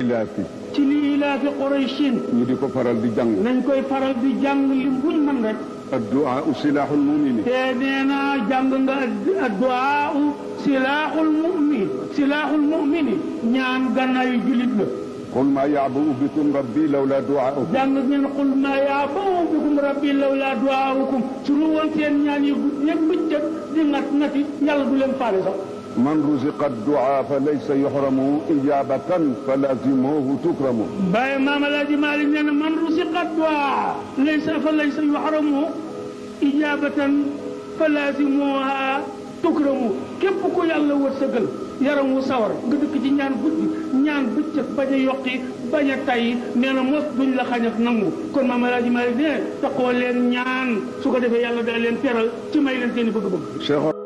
ilaafi ci li ilaafi Qurayshin ñu di ko faral di jàng. nañ koy faral di jàng lim buñ mën rek. addu'a silaaxul mu'min. te nee naa jàng nga addu'a silaaxul mu'min ñaan gànnaayu jullit la. qul maa ya'ba'u bikum rabbi lawlaa du'aa'ukum. jàng ngeen qul maa ya'ba'u bikum rabbi lawlaa du'aa'ukum su lu woon seen ñaan yi yëpp bëccëg di ngati yàlla du leen faale sax. man ruziqa ad-du'aa fa laysa yuhramu ijaabatan fa lazimuhu tukramu. Baye Maam Alaaji Maalik nee na man ruziqa ad-du'aa fa laysa yuhramu ijaabatan fa lazimuha tukramu. képp ku yàlla wërsëgal yaram wu sawar nga dëkk ci ñaan guddi ñaan bëccëg bañ a yokki bañ a tay nee na mos duñ la xañ ak nangu. kon Maam Alaaji Maalik ne taxoo leen ñaan su ko defee yàlla da leen teral ci may leen seen i bëgg-bëgg.